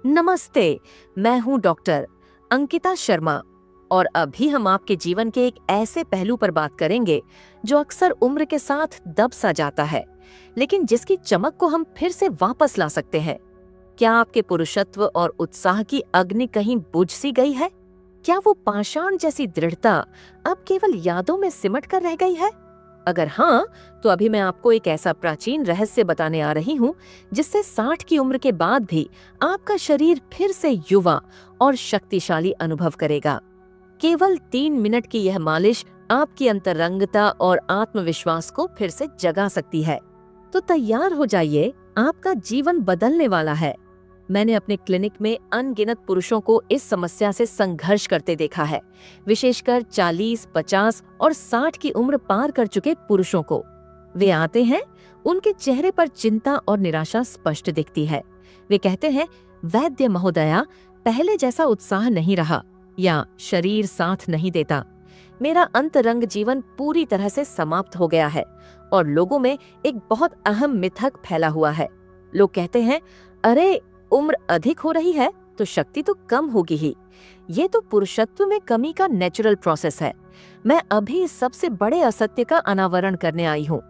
नमस्ते, मैं हूं डॉक्टर अंकिता शर्मा और अभी हम आपके जीवन के एक ऐसे पहलू पर बात करेंगे जो अक्सर उम्र के साथ दब सा जाता है, लेकिन जिसकी चमक को हम फिर से वापस ला सकते हैं। क्या आपके पुरुषत्व और उत्साह की अग्नि कहीं बुझ सी गई है? क्या वो पाषाण जैसी दृढ़ता अब केवल यादों में सिमट कर रह गई है? अगर हाँ, तो अभी मैं आपको एक ऐसा प्राचीन रहस्य बताने आ रही हूँ जिससे 60 की उम्र के बाद भी आपका शरीर फिर से युवा और शक्तिशाली अनुभव करेगा। केवल 3 मिनट की यह मालिश आपकी अंतरंगता और आत्मविश्वास को फिर से जगा सकती है। तो तैयार हो जाइए, आपका जीवन बदलने वाला है। मैंने अपने क्लिनिक में अनगिनत पुरुषों को इस समस्या से संघर्ष करते देखा है, विशेषकर 40, 50 और 60 की उम्र पार कर चुके पुरुषों को। वे आते हैं, उनके चेहरे पर चिंता और निराशा स्पष्ट दिखती है। वे कहते हैं, वैद्य महोदया, पहले जैसा उत्साह नहीं रहा, या शरीर साथ नहीं देता। मेरा अंतरंग जीवन पूरी तरह से समाप्त हो गया है। और लोगों में एक बहुत अहम मिथक फैला हुआ है। लोग कहते हैं, अरे, उम्र अधिक हो रही है तो शक्ति तो कम होगी ही। ये तो पुरुषत्व में कमी का नेचुरल प्रोसेस है। मैं अभी इस सबसे बड़े असत्य का अनावरण करने आई हूँ।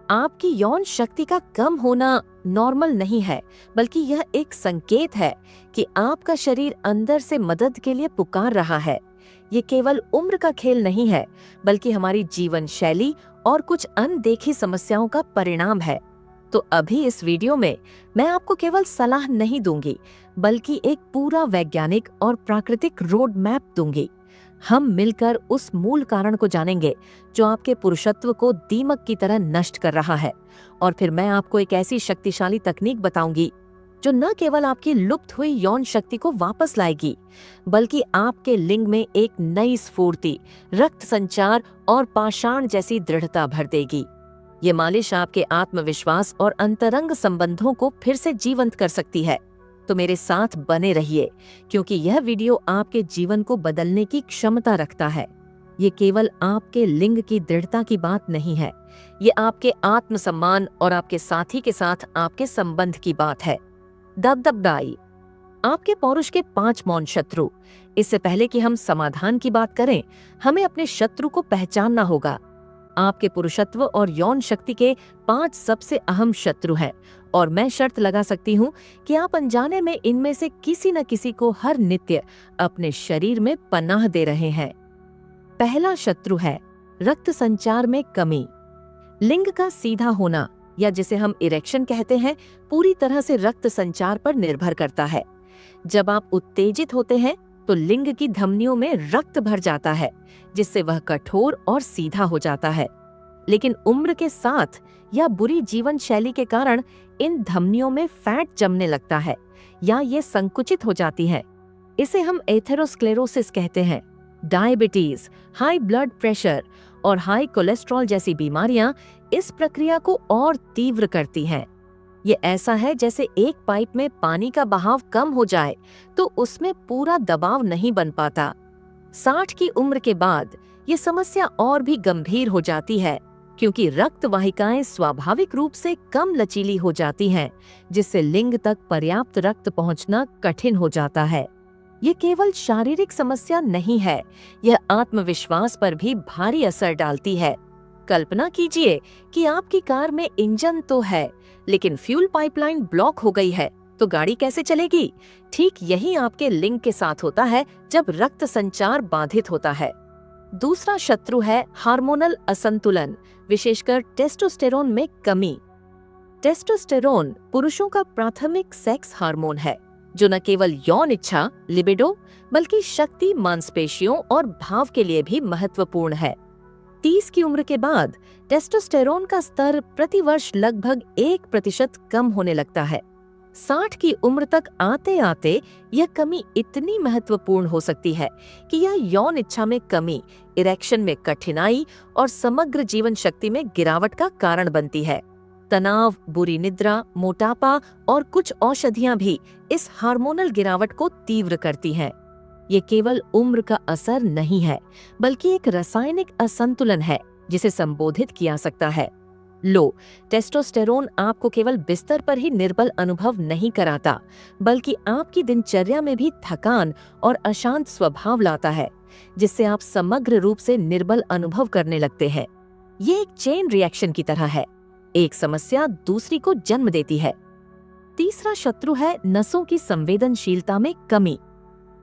आपकी यौन शक्ति का कम होना नॉर्मल नहीं है, बल्कि यह एक संकेत है कि आपका शरीर अंदर से मदद के लिए पुकार रहा है। ये केवल उम्र का खेल नहीं है, बल्कि हमारी जीवन शैली और कुछ अनदेखी समस्याओं का परिणाम है। तो अभी इस वीडियो में मैं आपको केवल सलाह नहीं दूंगी, बल्कि एक पूरा वैज्ञानिक और प्राकृतिक रोड मैप दूंगी। हम मिलकर उस मूल कारण को जानेंगे जो आपके पुरुषत्व को दीमक की तरह नष्ट कर रहा है। और फिर मैं आपको एक ऐसी शक्तिशाली तकनीक बताऊंगी जो न केवल आपकी लुप्त हुई यौन शक्ति को वापस लाएगी, बल्कि आपके लिंग में एक नई स्फूर्ति, रक्त संचार और पाषाण जैसी दृढ़ता भर देगी। ये मालिश आपके आत्मविश्वास और अंतरंग संबंधों को फिर से जीवंत कर सकती है। तो मेरे साथ बने रहिए, क्योंकि यह वीडियो आपके जीवन को बदलने की क्षमता रखता है। ये केवल आपके लिंग की दृढ़ता की बात नहीं है, ये आपके आत्मसम्मान और आपके साथी के साथ आपके संबंध की बात है। दबदबाई, आपके पौरुष के 5 मौन शत्रु। इससे पहले कि हम समाधान की बात करें, हमें अपने शत्रु को पहचानना होगा। आपके पुरुषत्व और यौन शक्ति के 5 सबसे अहम शत्रु हैं, और मैं शर्त लगा सकती हूँ कि आप अनजाने में इनमें से किसी न किसी को हर नित्य अपने शरीर में पनाह दे रहे हैं। पहला शत्रु है रक्त संचार में कमी। लिंग का सीधा होना, या जिसे हम इरेक्शन कहते हैं, पूरी तरह से रक्त संचार पर निर्भर करता है। जब आप उत्तेजित होते हैं तो लिंग की धमनियों में रक्त भर जाता है, जिससे वह कठोर और सीधा हो जाता है। लेकिन उम्र के साथ या बुरी जीवन शैली के कारण इन धमनियों में फैट जमने लगता है, या ये संकुचित हो जाती है। इसे हम एथेरोस्क्लेरोसिस कहते हैं। डायबिटीज, हाई ब्लड प्रेशर और हाई कोलेस्ट्रॉल जैसी बीमारियां इस प्रक्रिया को और तीव्र करती हैं। ये ऐसा है जैसे एक पाइप में पानी का बहाव कम हो जाए तो उसमें पूरा दबाव नहीं बन पाता। 60 की उम्र के बाद ये समस्या और भी गंभीर हो जाती है, क्योंकि रक्त वाहिकाएं स्वाभाविक रूप से कम लचीली हो जाती हैं, जिससे लिंग तक पर्याप्त रक्त पहुंचना कठिन हो जाता है। ये केवल शारीरिक समस्या नहीं है, यह आत्मविश्वास पर भी भारी असर डालती है। कल्पना कीजिए कि आपकी कार में इंजन तो है, लेकिन फ्यूल पाइपलाइन ब्लॉक हो गई है, तो गाड़ी कैसे चलेगी? ठीक यही आपके लिंग के साथ होता है जब रक्त संचार बाधित होता है। दूसरा शत्रु है हार्मोनल असंतुलन, विशेषकर टेस्टोस्टेरोन में कमी। टेस्टोस्टेरोन पुरुषों का प्राथमिक सेक्स हार्मोन है, जो न केवल यौन इच्छा, लिबिडो, बल्कि शक्ति, मांसपेशियों और भाव के लिए भी महत्वपूर्ण है। 30 की उम्र के बाद टेस्टोस्टेरोन का स्तर प्रति वर्ष लगभग 1% कम होने लगता है। 60 की उम्र तक आते आते यह कमी इतनी महत्वपूर्ण हो सकती है कि यह यौन इच्छा में कमी, इरेक्शन में कठिनाई और समग्र जीवन शक्ति में गिरावट का कारण बनती है। तनाव, बुरी निद्रा, मोटापा और कुछ औषधियां भी इस हार्मोनल गिरावट को तीव्र करती हैं। ये केवल उम्र का असर नहीं है, बल्कि एक रासायनिक असंतुलन है जिसे संबोधित किया सकता है। लो टेस्टोस्टेरोन आपको केवल बिस्तर पर ही निर्बल अनुभव नहीं कराता, बल्कि आपकी दिनचर्या में भी थकान और अशांत स्वभाव लाता है, जिससे आप समग्र रूप से निर्बल अनुभव करने लगते हैं। ये एक चेन रिएक्शन की तरह है, एक समस्या दूसरी को जन्म देती है। तीसरा शत्रु है नसों की संवेदनशीलता में कमी।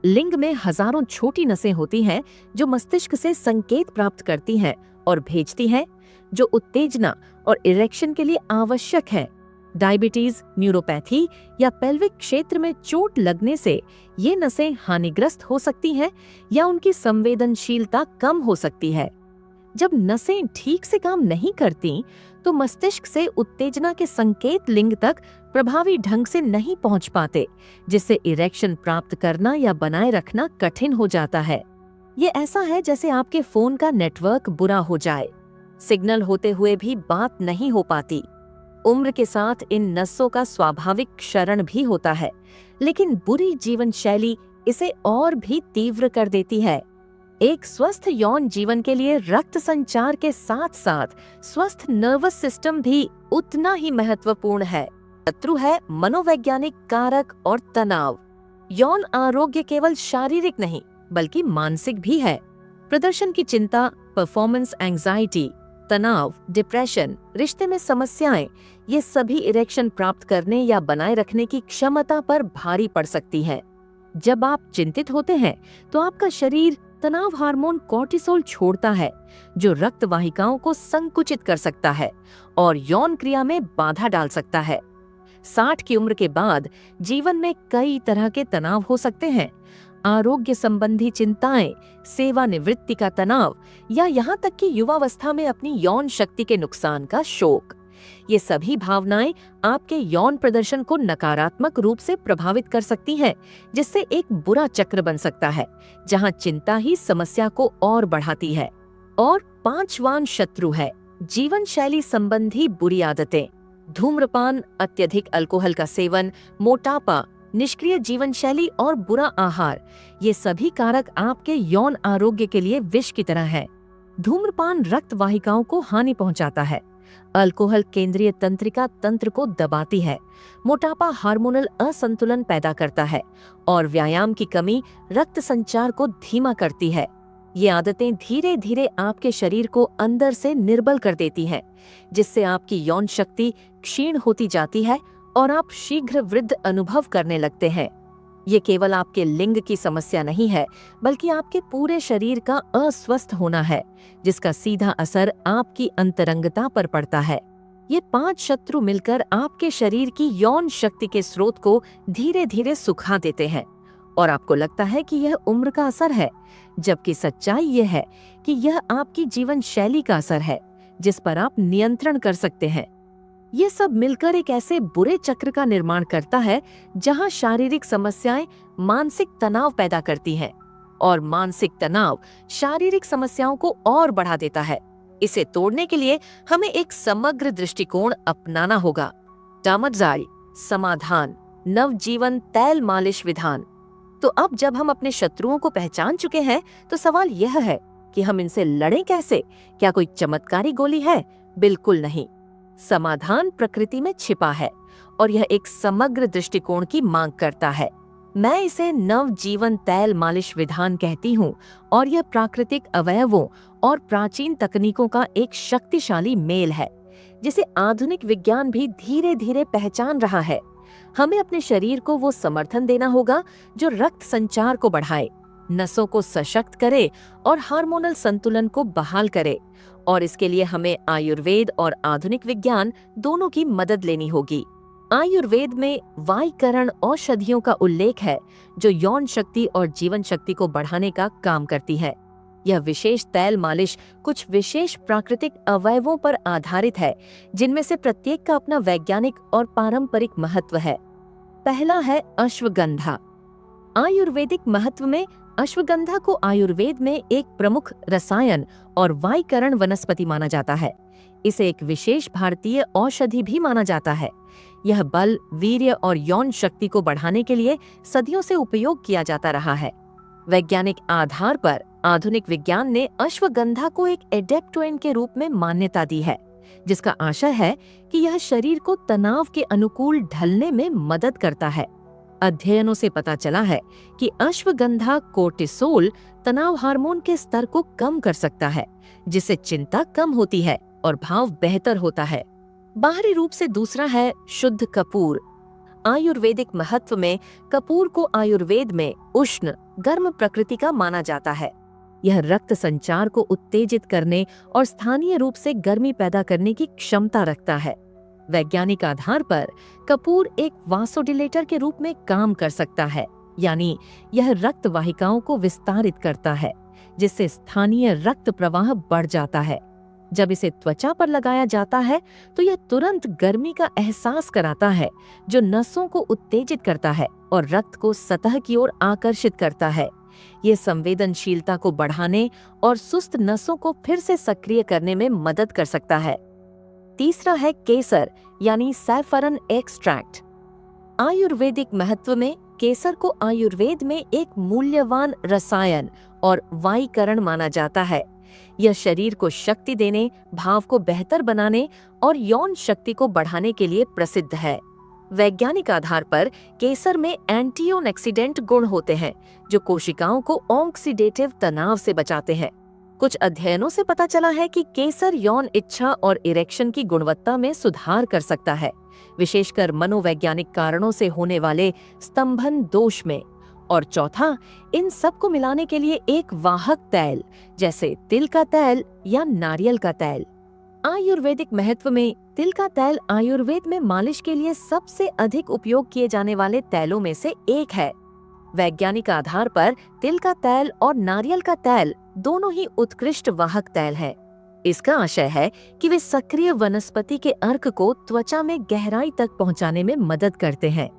लिंग में हजारों छोटी नसें होती हैं जो मस्तिष्क से संकेत प्राप्त करती हैं और भेजती हैं, जो उत्तेजना और इरेक्शन के लिए आवश्यक है। डायबिटीज, न्यूरोपैथी या पेल्विक क्षेत्र में चोट लगने से ये नसें हानिग्रस्त हो सकती हैं या उनकी संवेदनशीलता कम हो सकती है। जब नसें ठीक से काम नहीं करती, तो मस्तिष्क से उत्तेजना के संकेत लिंग तक प्रभावी ढंग से नहीं पहुंच पाते, जिससे इरेक्शन प्राप्त करना या बनाए रखना कठिन हो जाता है। ये ऐसा है जैसे आपके फोन का नेटवर्क बुरा हो जाए, सिग्नल होते हुए भी बात नहीं हो पाती। उम्र के साथ इन नसों का स्वाभाविक क्षरण भी होता है, लेकिन बुरी जीवन शैली इसे और भी तीव्र कर देती है। एक स्वस्थ यौन जीवन के लिए रक्त संचार के साथ साथ स्वस्थ नर्वस सिस्टम भी उतना ही महत्वपूर्ण है। शत्रु है मनोवैज्ञानिक कारक और तनाव। यौन आरोग्य केवल शारीरिक नहीं बल्कि मानसिक भी है। प्रदर्शन की चिंता, परफॉर्मेंस एंजाइटी, तनाव, डिप्रेशन, रिश्ते में समस्याएं, ये सभी इरेक्शन प्राप्त करने या बनाए रखने की क्षमता पर भारी पड़ सकती है। जब आप चिंतित होते हैं तो आपका शरीर तनाव हार्मोन कॉर्टिसोल छोड़ता है, जो रक्त वाहिकाओं को संकुचित कर सकता है और यौन क्रिया में बाधा डाल सकता है। 60 की उम्र के बाद जीवन में कई तरह के तनाव हो सकते हैं। आरोग्य संबंधी चिंताएं, सेवानिवृत्ति का तनाव या यहाँ तक कि युवावस्था में अपनी यौन शक्ति के नुकसान का शोक। ये सभी भावनाएं आपके यौन प्रदर्शन को नकारात्मक रूप से प्रभावित कर सकती हैं, जिससे एक बुरा चक्र बन सकता है, जहां चिंता ही समस्या को और बढ़ाती है। और पांचवां शत्रु है जीवन शैली संबंधी बुरी आदतें। धूम्रपान, अत्यधिक अल्कोहल का सेवन, मोटापा, निष्क्रिय जीवन शैली और बुरा आहार, ये सभी कारक आपके यौन आरोग्य के लिए विष की तरह है। धूम्रपान रक्त वाहिकाओं को हानि पहुंचाता है। अल्कोहल केंद्रीय तंत्रिका तंत्र को दबाती है। मोटापा हार्मोनल असंतुलन पैदा करता है और व्यायाम की कमी रक्त संचार को धीमा करती है। ये आदतें धीरे धीरे आपके शरीर को अंदर से निर्बल कर देती हैं, जिससे आपकी यौन शक्ति क्षीण होती जाती है और आप शीघ्र वृद्ध अनुभव करने लगते हैं। ये केवल आपके लिंग की समस्या नहीं है, बल्कि आपके पूरे शरीर का अस्वस्थ होना है, जिसका सीधा असर आपकी अंतरंगता पर पड़ता है। ये 5 शत्रु मिलकर आपके शरीर की यौन शक्ति के स्रोत को धीरे धीरे सुखा देते हैं और आपको लगता है कि यह उम्र का असर है, जबकि सच्चाई यह है कि यह आपकी जीवन शैली का असर है, जिस पर आप नियंत्रण कर सकते हैं। ये सब मिलकर एक ऐसे बुरे चक्र का निर्माण करता है जहां शारीरिक समस्याएं मानसिक तनाव पैदा करती हैं और मानसिक तनाव शारीरिक समस्याओं को और बढ़ा देता है। इसे तोड़ने के लिए हमें एक समग्र दृष्टिकोण अपनाना होगा। डामरजाल समाधान, नवजीवन तैल मालिश विधान। तो अब जब हम अपने शत्रुओं को पहचान चुके हैं, तो सवाल यह है कि हम इनसे लड़ें कैसे? क्या कोई चमत्कारी गोली है? बिल्कुल नहीं। समाधान प्रकृति में छिपा है और यह एक समग्र दृष्टिकोण की मांग करता है। मैं इसे नवजीवन तैल मालिश विधान कहती हूँ और यह प्राकृतिक अवयवों और प्राचीन तकनीकों का एक शक्तिशाली मेल है, जिसे आधुनिक विज्ञान भी धीरे धीरे पहचान रहा है। हमें अपने शरीर को वो समर्थन देना होगा जो रक्त संचार को बढ़ाए, नसों को सशक्त करे और हार्मोनल संतुलन को बहाल करे। और इसके लिए हमें आयुर्वेद और आधुनिक विज्ञान दोनों की मदद लेनी होगी। आयुर्वेद में वाईकरण औषधियों का उल्लेख है, जो यौन शक्ति और जीवन शक्ति को बढ़ाने का काम करती है। यह विशेष तैल मालिश कुछ विशेष प्राकृतिक अवयवों पर आधारित है, जिनमें से प्रत्येक का अपना वैज्ञानिक और पारंपरिक महत्व है। पहला है अश्वगंधा। आयुर्वेदिक महत्व में अश्वगंधा को आयुर्वेद में एक प्रमुख रसायन और वाईकरण वनस्पति माना जाता है। इसे एक विशेष भारतीय औषधि भी माना जाता है। यह बल, वीर्य और यौन शक्ति को बढ़ाने के लिए सदियों से उपयोग किया जाता रहा है। वैज्ञानिक आधार पर आधुनिक विज्ञान ने अश्वगंधा को एक एडेप्टोइन के रूप में मान्यता दी है। जिसका आशय है कि यह शरीर को तनाव के अनुकूल ढलने में मदद करता है। अध्ययनों से पता चला है कि अश्वगंधा कोर्टिसोल तनाव हार्मोन के स्तर को कम कर सकता है, जिससे चिंता कम होती है और भाव बेहतर होता है। बाहरी रूप से दूसरा है शुद्ध कपूर। आयुर्वेदिक महत्व में कपूर को आयुर्वेद में उष्ण गर्म प्रकृति का माना जाता है। यह रक्त संचार को उत्तेजित करने और स्थानीय रूप से गर्मी पैदा करने की क्षमता रखता है। वैज्ञानिक आधार पर कपूर एक वासोडिलेटर के रूप में काम कर सकता है, यानी यह रक्त वाहिकाओं को विस्तारित करता है, जिससे स्थानीय रक्त प्रवाह बढ़ जाता है। जब इसे त्वचा पर लगाया जाता है तो यह तुरंत गर्मी का एहसास कराता है, जो नसों को उत्तेजित करता है और रक्त को सतह की ओर आकर्षित करता है। ये संवेदनशीलता को बढ़ाने और सुस्त नसों को फिर से सक्रिय करने में मदद कर सकता है। तीसरा है केसर यानी सैफरन एक्सट्रैक्ट। आयुर्वेदिक महत्व में केसर को आयुर्वेद में एक मूल्यवान रसायन और वाईकरण माना जाता है। यह शरीर को शक्ति देने, भाव को बेहतर बनाने और यौन शक्ति को बढ़ाने के लिए प्रसिद्ध है। वैज्ञानिक आधार पर केसर में एंटीऑक्सीडेंट गुण होते हैं, जो कोशिकाओं को ऑक्सीडेटिव तनाव से बचाते हैं। कुछ अध्ययनों से पता चला है कि केसर यौन इच्छा और इरेक्शन की गुणवत्ता में सुधार कर सकता है, विशेषकर मनोवैज्ञानिक कारणों से होने वाले स्तंभन दोष में। और चौथा, इन सब को मिलाने के लिए एक वाहक तैल जैसे तिल का तैल या नारियल का तैल। आयुर्वेदिक महत्व में तिल का तैल आयुर्वेद में मालिश के लिए सबसे अधिक उपयोग किए जाने वाले तैलों में से एक है। वैज्ञानिक आधार पर तिल का तैल और नारियल का तैल दोनों ही उत्कृष्ट वाहक तैल है। इसका आशय है कि वे सक्रिय वनस्पति के अर्क को त्वचा में गहराई तक पहुंचाने में मदद करते हैं।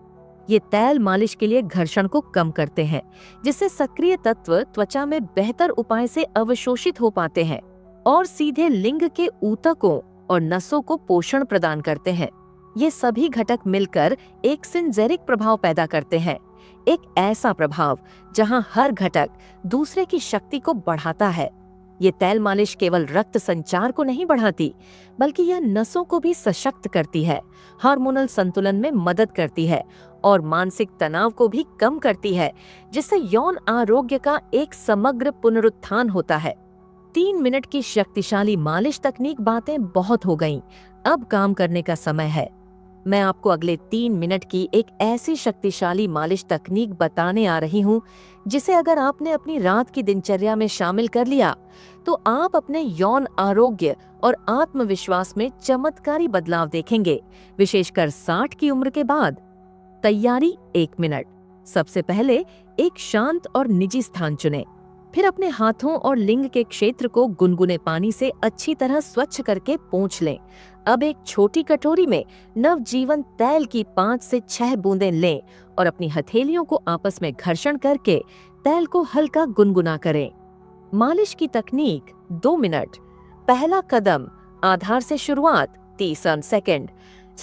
ये तैल मालिश के लिए घर्षण को कम करते हैं, जिससे सक्रिय तत्व त्वचा में बेहतर उपाय से अवशोषित हो पाते हैं और सीधे लिंग के ऊतकों और नसों को पोषण प्रदान करते हैं। ये सभी घटक मिलकर एक सिनजेरिक प्रभाव पैदा करते हैं, एक ऐसा प्रभाव जहां हर घटक दूसरे की शक्ति को बढ़ाता है। ये तैल मालिश केवल रक्त संचार को नहीं बढ़ाती, बल्कि यह नसों को भी सशक्त करती है, हार्मोनल संतुलन में मदद करती है और मानसिक तनाव को भी कम करती है, जिससे यौन आरोग्य का एक समग्र पुनरुत्थान होता है। 3 मिनट की शक्तिशाली मालिश तकनीक बातें बहुत हो गईं, अब काम करने का समय है। मैं आपको अगले 3 मिनट की एक ऐसी शक्तिशाली मालिश तकनीक बताने आ रही हूँ, जिसे अगर आपने अपनी रात की दिनचर्या में शामिल कर लिया तो आप अपने यौन आरोग्य और आत्मविश्वास में चमत्कारी बदलाव देखेंगे, विशेषकर 60 की उम्र के बाद। तैयारी 1 मिनट। सबसे पहले एक शांत और निजी स्थान चुनें। फिर अपने हाथों और लिंग के क्षेत्र को गुनगुने पानी से अच्छी तरह स्वच्छ करके पोंछ लें। अब एक छोटी कटोरी में नवजीवन तैल की 5 से 6 बूंदें लें और अपनी हथेलियों को आपस में घर्षण करके तैल को हल्का गुनगुना करें। मालिश की तकनीक 2 मिनट। पहला कदम, आधार से शुरुआत 30 सेकंड।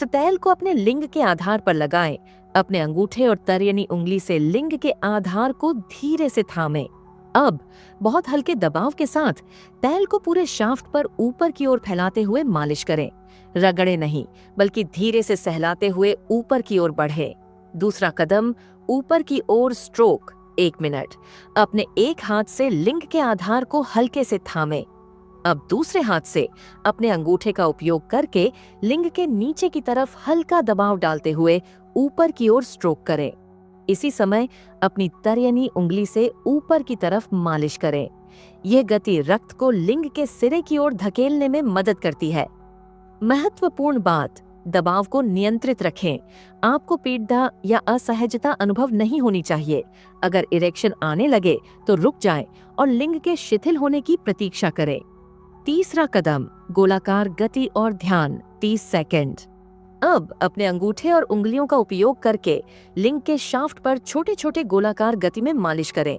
तैल को अपने लिंग के आधार पर लगाएं। अपने अंगूठे और तर्जनी उंगली से लिंग के आधार को धीरे से थामें। अब बहुत हल्के दबाव के साथ तैल को पूरे शाफ्ट पर ऊपर की ओर फैलाते हुए मालिश करें। रगड़े नहीं, बल्कि धीरे से सहलाते हुए ऊपर की ओर बढ़े। दूसरा कदम, ऊपर की ओर स्ट्रोक 1 मिनट। अपने एक हाथ से लिंग के आधार को हल्के से थामें। अब दूसरे हाथ से अपने अंगूठे का उपयोग करके लिंग के नीचे की तरफ हल्का दबाव डालते हुए ऊपर की ओर स्ट्रोक करें। इसी समय अपनी तर्जनी उंगली से ऊपर की तरफ मालिश करें। यह गति रक्त को लिंग के सिरे की ओर धकेलने में मदद करती है। महत्वपूर्ण बात, दबाव को नियंत्रित रखें। आपको पीड़ा या असहजता अनुभव नहीं होनी चाहिए। अगर इरेक्शन आने लगे तो रुक जाएं और लिंग के शिथिल होने की प्रतीक्षा करें। तीसरा कदम, गोलाकार गति और ध्यान 30 सेकंड। अब अपने अंगूठे और उंगलियों का उपयोग करके लिंग के शाफ्ट पर छोटे छोटे गोलाकार गति में मालिश करें।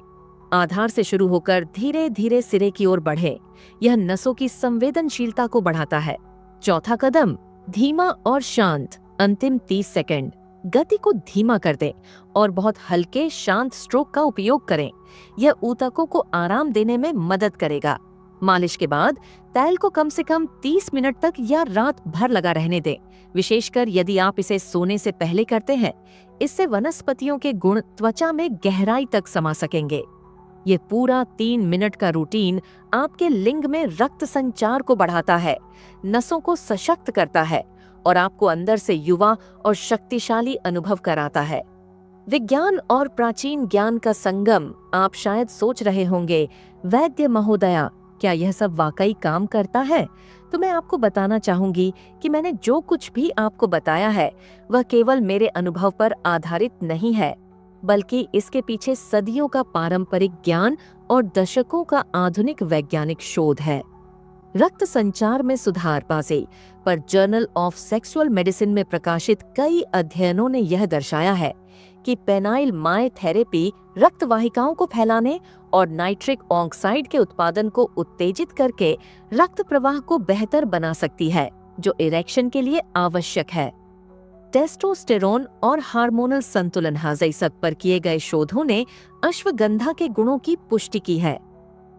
आधार से शुरू होकर धीरे धीरे सिरे की ओर बढ़ें। यह नसों की संवेदनशीलता को बढ़ाता है। चौथा कदम, धीमा और शांत, अंतिम 30 सेकंड। गति को धीमा कर दें और बहुत हल्के शांत स्ट्रोक का उपयोग करें। यह ऊतकों को आराम देने में मदद करेगा। मालिश के बाद तैल को कम से कम 30 मिनट तक या रात भर लगा रहने दें, विशेषकर यदि आप इसे सोने से पहले करते हैं। इससे वनस्पतियों के गुण त्वचा में गहराई तक समा सकेंगे। ये पूरा 3 मिनट का रूटीन आपके लिंग में रक्त संचार को बढ़ाता है, नसों को सशक्त करता है और आपको अंदर से युवा और शक्तिशाली अनुभव कराता है। विज्ञान और प्राचीन ज्ञान का संगम। आप शायद सोच रहे होंगे, वैद्य महोदया, क्या यह सब वाकई काम करता है? तो मैं आपको बताना चाहूंगी कि मैंने जो कुछ भी आपको बताया है वह केवल मेरे अनुभव पर आधारित नहीं है, बल्कि इसके पीछे सदियों का पारंपरिक ज्ञान और दशकों का आधुनिक वैज्ञानिक शोध है। रक्त संचार में सुधार पासे पर जर्नल ऑफ सेक्सुअल मेडिसिन में प्रकाशित कई अध्ययनों ने यह दर्शाया है कि पेनाइल मायोथेरेपी रक्त वाहिकाओं को फैलाने और नाइट्रिक ऑक्साइड के उत्पादन को उत्तेजित करके रक्त प्रवाह को बेहतर बना सकती है, जो इरेक्शन के लिए आवश्यक है। टेस्टोस्टेरोन और हार्मोनल संतुलन हाजैसत पर किए गए शोधों ने अश्वगंधा के गुणों की पुष्टि की है।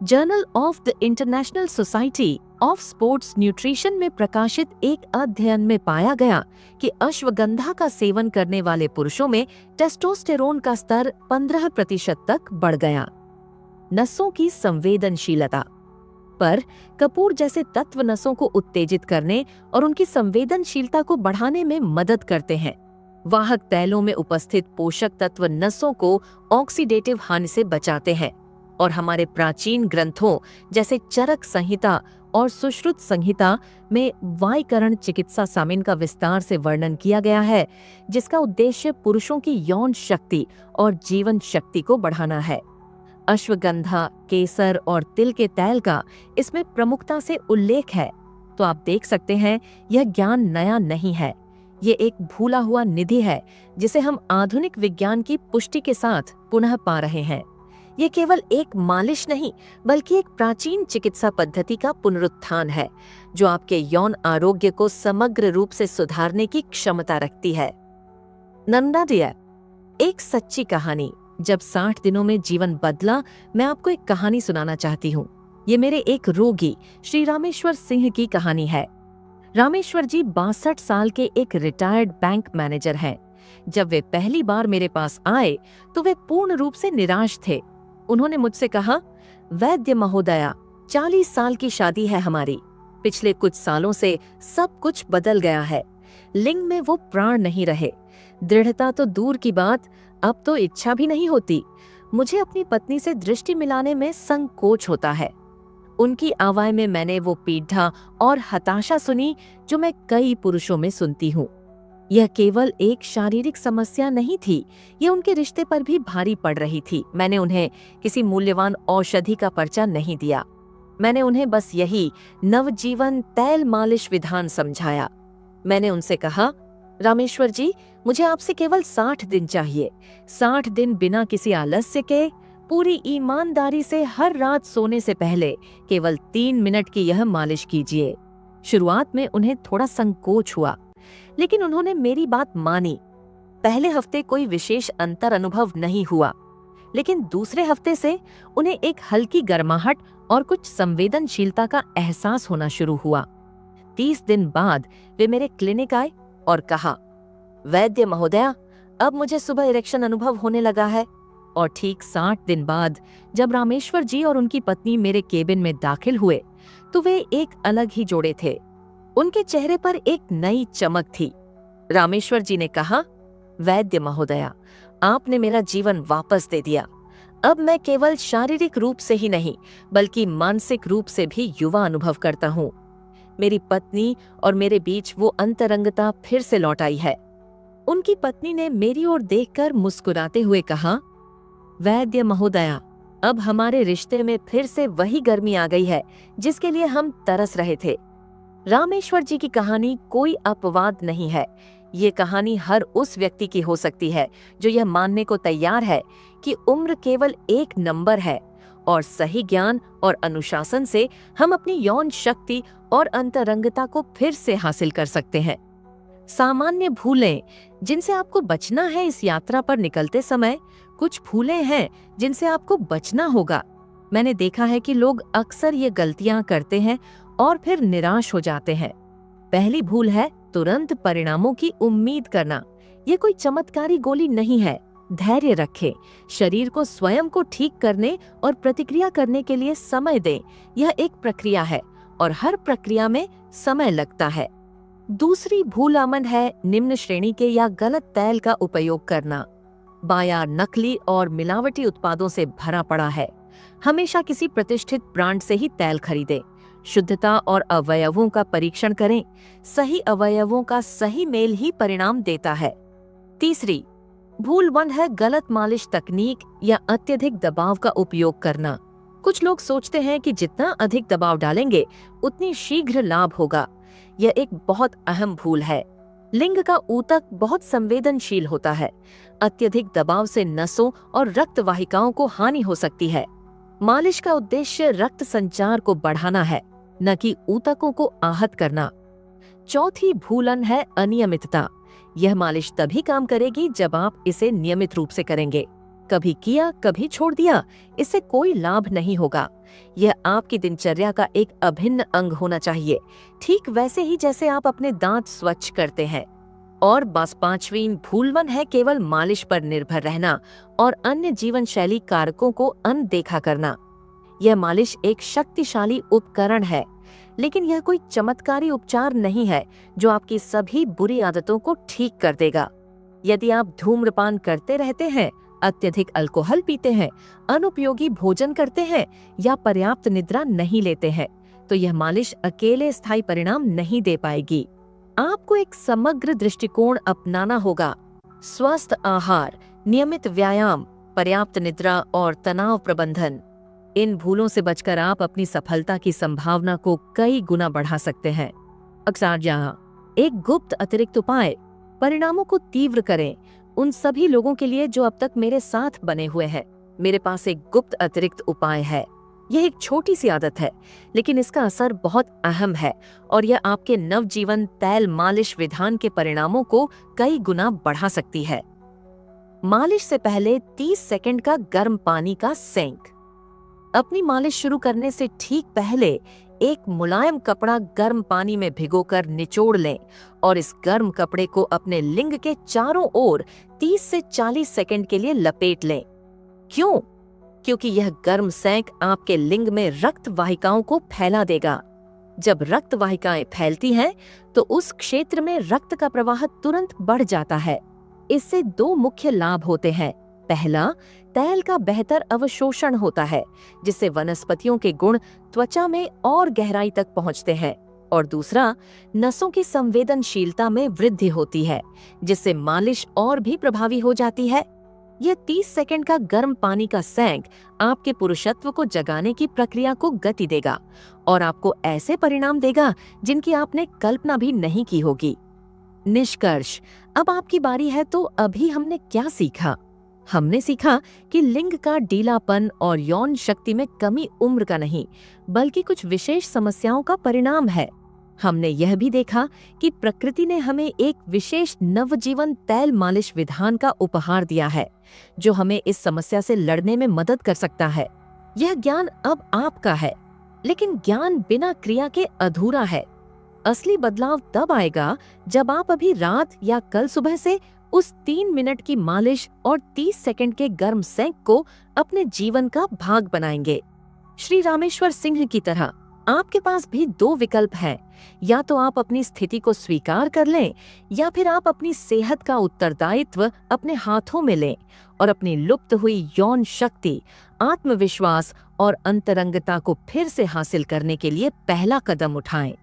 Journal of the international society of sports nutrition में प्रकाशित एक अध्ययन में पाया गया कि अश्वगंधा का सेवन करने वाले पुरुषों में टेस्टोस्टेरोन का स्तर 15% तक बढ़ गया। नसों की संवेदनशीलता पर कपूर जैसे तत्व नसों को उत्तेजित करने और उनकी संवेदनशीलता को बढ़ाने में मदद करते हैं। वाहक तैलों में उपस्थित पोषक तत्व नसों को ऑक्सीडेटिव हानि से बचाते हैं और हमारे प्राचीन ग्रंथों जैसे चरक संहिता और सुश्रुत संहिता में वाईकरण चिकित्सा सामिन का विस्तार से वर्णन किया गया है, जिसका उद्देश्य पुरुषों की यौन शक्ति और जीवन शक्ति को बढ़ाना है। अश्वगंधा, केसर और तिल के तैल का इसमें प्रमुखता से उल्लेख है। तो आप देख सकते हैं, यह ज्ञान नया नहीं है। ये एक भूला हुआ निधि है जिसे हम आधुनिक विज्ञान की पुष्टि के साथ पुनः पा रहे हैं। ये केवल एक मालिश नहीं, बल्कि एक प्राचीन चिकित्सा पद्धति का पुनरुत्थान है जो आपके यौन आरोग्य को समग्र रूप से सुधारने की क्षमता रखती है। नंदा डिया, एक सच्ची कहानी। जब 60 दिनों में जीवन बदला, मैं आपको एक कहानी सुनाना चाहती हूँ। ये मेरे एक रोगी श्री रामेश्वर सिंह की कहानी है। रामेश्वर जी 62 साल के एक रिटायर्ड बैंक मैनेजर हैं। जब वे पहली बार मेरे पास आए तो वे पूर्ण रूप से निराश थे। उन्होंने मुझसे कहा, वैद्य महोदया, 40 साल की शादी है हमारी। पिछले कुछ सालों से सब कुछ बदल गया है। लिंग में वो प्राण नहीं रहे। दृढ़ता तो दूर की बात, अब तो इच्छा भी नहीं होती। मुझे अपनी पत्नी से दृष्टि मिलाने में संकोच होता है। उनकी आवाज़ में मैंने वो पीड़ा और हताशा सुनी जो मैं कई पुरुषों में सुनती हूँ। यह केवल एक शारीरिक समस्या नहीं थी, यह उनके रिश्ते पर भी भारी पड़ रही थी। मैंने उन्हें किसी मूल्यवान औषधि का पर्चा नहीं दिया। मैंने उन्हें बस यही नवजीवन तैल मालिश विधान समझाया। मैंने उनसे कहा, रामेश्वर जी, मुझे आपसे केवल 60 दिन चाहिए। 60 दिन बिना किसी आलस्य के, पूरी ईमानदारी से हर रात सोने से पहले केवल 3 मिनट की यह मालिश कीजिए। शुरुआत में उन्हें थोड़ा संकोच हुआ, लेकिन उन्होंने मेरी बात मानी। पहले हफ्ते कोई विशेष अंतर अनुभव नहीं हुआ, लेकिन दूसरे हफ्ते से उन्हें एक हल्की गर्माहट और कुछ संवेदनशीलता का एहसास होना शुरू हुआ। 30 दिन बाद वे मेरे क्लिनिक आए और कहा, वैद्य महोदया, अब मुझे सुबह इरेक्शन अनुभव होने लगा है। और ठीक 60 दिन बाद जब रामेश्वर जी और उनकी पत्नी मेरे केबिन में दाखिल हुए तो वे एक अलग ही जोड़े थे। उनके चेहरे पर एक नई चमक थी। रामेश्वर जी ने कहा, वैद्य महोदया, आपने मेरा जीवन वापस दे दिया। अब मैं केवल शारीरिक रूप से ही नहीं, बल्कि मानसिक रूप से भी युवा अनुभव करता हूँ। मेरी पत्नी और मेरे बीच वो अंतरंगता फिर से लौट आई है। उनकी पत्नी ने मेरी ओर देखकर मुस्कुराते हुए कहा, वैद्य महोदया, अब हमारे रिश्ते में फिर से वही गर्मी आ गई है जिसके लिए हम तरस रहे थे। रामेश्वर जी की कहानी कोई अपवाद नहीं है। ये कहानी हर उस व्यक्ति की हो सकती है जो यह मानने को तैयार है कि उम्र केवल एक नंबर है और सही ज्ञान और अनुशासन से हम अपनी यौन शक्ति और अंतरंगता को फिर से हासिल कर सकते हैं। सामान्य भूलें जिनसे आपको बचना है, इस यात्रा पर निकलते समय कुछ भूलें हैं जिनसे आपको बचना होगा। मैंने देखा है कि लोग अक्सर ये गलतियां करते हैं और फिर निराश हो जाते हैं। पहली भूल है तुरंत परिणामों की उम्मीद करना। ये कोई चमत्कारी गोली नहीं है। धैर्य रखें, शरीर को स्वयं को ठीक करने और प्रतिक्रिया करने के लिए समय दें। यह एक प्रक्रिया है और हर प्रक्रिया में समय लगता है। दूसरी भूल अमन है निम्न श्रेणी के या गलत तेल का उपयोग करना। बाजार नकली और मिलावटी उत्पादों से भरा पड़ा है। हमेशा किसी प्रतिष्ठित ब्रांड से ही तेल खरीदें। शुद्धता और अवयवों का परीक्षण करें। सही अवयवों का सही मेल ही परिणाम देता है। तीसरी भूल 1 है गलत मालिश तकनीक या अत्यधिक दबाव का उपयोग करना। कुछ लोग सोचते हैं कि जितना अधिक दबाव डालेंगे उतनी शीघ्र लाभ होगा। यह एक बहुत अहम भूल है। लिंग का ऊतक बहुत संवेदनशील होता है। अत्यधिक दबाव से नसों और रक्त वाहिकाओं को हानि हो सकती है। मालिश का उद्देश्य रक्त संचार को बढ़ाना है, न कि ऊतकों को आहत करना। चौथी भूलन है अनियमितता। यह मालिश तभी काम करेगी जब आप इसे नियमित रूप से करेंगे। कभी किया कभी छोड़ दिया, इससे कोई लाभ नहीं होगा। यह आपकी दिनचर्या का एक अभिन्न अंग होना चाहिए, ठीक वैसे ही जैसे आप अपने दांत स्वच्छ करते हैं। और बस 5वीं भूल 1 है केवल मालिश पर निर्भर रहना और अन्य जीवन शैली कारकों को अनदेखा करना। यह मालिश एक शक्तिशाली उपकरण है, लेकिन यह कोई चमत्कारी उपचार नहीं है जो आपकी सभी बुरी आदतों को ठीक कर देगा। यदि आप धूम्रपान करते रहते हैं, अत्यधिक अल्कोहल पीते हैं, अनुपयोगी भोजन करते हैं या पर्याप्त निद्रा नहीं लेते हैं, तो यह मालिश अकेले स्थायी परिणाम नहीं दे पाएगी। आपको एक समग्र दृष्टिकोण अपनाना होगा। स्वस्थ आहार, नियमित व्यायाम, पर्याप्त निद्रा और तनाव प्रबंधन। इन भूलों से बचकर आप अपनी सफलता की संभावना को कई गुना बढ़ा सकते हैं। अक्सर यहाँ एक गुप्त अतिरिक्त उपाय। परिणामों को तीव्र करें। उन सभी लोगों के लिए जो अब तक मेरे साथ बने हुए हैं, मेरे पास एक गुप्त अतिरिक्त उपाय है। यह एक छोटी सी आदत है, लेकिन इसका असर बहुत अहम है और यह आपके नवजीवन तेल मालिश विधान के परिणामों को कई गुना बढ़ा सकती है। मालिश से पहले 30 सेकंड का गर्म पानी का सेंक। अपनी मालिश शुरू करने से ठीक पहले एक मुलायम कपड़ा गर्म पानी में भिगोकर निचोड़ लें और इस गर्म कपड़े को अपने लिंग के चारों ओर 30 से 40 सेकंड के लिए लपेट लें। क्यों? क्योंकि यह गर्म सेंक आपके लिंग में रक्त वाहिकाओं को फैला देगा। जब रक्त वाहिकाएं फैलती हैं, तो उस क्षेत्र में रक्त का प्रवाह तुरंत बढ़ जाता है। इससे 2 मुख्य लाभ होते हैं। पहला, तेल का बेहतर अवशोषण होता है, जिससे वनस्पतियों के गुण त्वचा में और गहराई तक पहुंचते हैं। और दूसरा, नसों की संवेदनशीलता में वृद्धि होती है, जिससे मालिश और भी प्रभावी हो जाती है। यह 30 सेकंड का गर्म पानी का सेंक आपके पुरुषत्व को जगाने की प्रक्रिया को गति देगा और आपको ऐसे परिणाम देगा जिनकी आपने कल्पना भी नहीं की होगी। निष्कर्ष, अब आपकी बारी है। तो अभी हमने क्या सीखा? हमने सीखा कि लिंग का ढीलापन और यौन शक्ति में कमी उम्र का नहीं, बल्कि कुछ विशेष समस्याओं का परिणाम है। हमने यह भी देखा कि प्रकृति ने हमें एक विशेष नवजीवन तेल मालिश विधान का उपहार दिया है, जो हमें इस समस्या से लड़ने में मदद कर सकता है। यह ज्ञान अब आपका है, लेकिन ज्ञान बिना क्रिया के अधूरा है। असली बदलाव तब आएगा जब आप अभी रात या कल सुबह से उस 3 मिनट की मालिश और 30 सेकंड के गर्म सेंक को अपने जीवन का भाग बनाएंगे। श्री रामेश्वर सिंह की तरह आपके पास भी 2 विकल्प हैं। या तो आप अपनी स्थिति को स्वीकार कर लें, या फिर आप अपनी सेहत का उत्तरदायित्व अपने हाथों में लें और अपनी लुप्त हुई यौन शक्ति, आत्मविश्वास और अंतरंगता को फिर से हासिल करने के लिए पहला कदम उठाएं।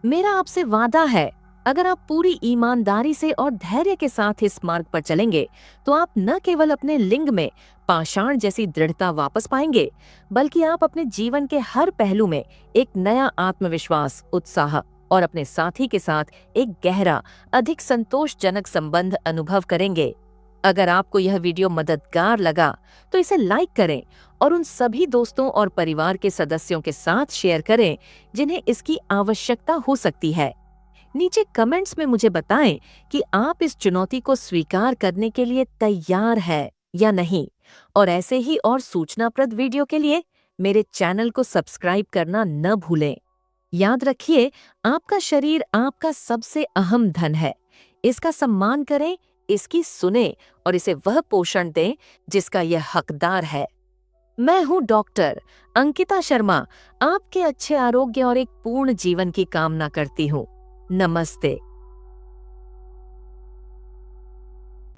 मेरा आपसे वादा है, अगर आप पूरी ईमानदारी से और धैर्य के साथ इस मार्ग पर चलेंगे, तो आप न केवल अपने लिंग में पाषाण जैसी दृढ़ता वापस पाएंगे, बल्कि आप अपने जीवन के हर पहलू में एक नया आत्मविश्वास, उत्साह और अपने साथी के साथ एक गहरा, अधिक संतोषजनक संबंध अनुभव करेंगे। अगर आपको यह वीडियो मददगार लगा, तो इसे लाइक करें और उन सभी दोस्तों और परिवार के सदस्यों के साथ शेयर करें जिन्हें इसकी आवश्यकता हो सकती है। नीचे कमेंट्स में मुझे बताएं कि आप इस चुनौती को स्वीकार करने के लिए तैयार हैं या नहीं। और ऐसे ही और सूचनाप्रद वीडियो के लिए मेरे चैनल को सब्सक्राइब करना न भूलें। याद रखिए, आपका शरीर आपका सबसे अहम धन है। इसका सम्मान करें, इसकी सुने और इसे वह पोषण दें जिसका यह हकदार है। मैं हूँ डॉक्टर अंकिता शर्मा, आपके अच्छे आरोग्य और एक पूर्ण जीवन की कामना करती हूँ। नमस्ते।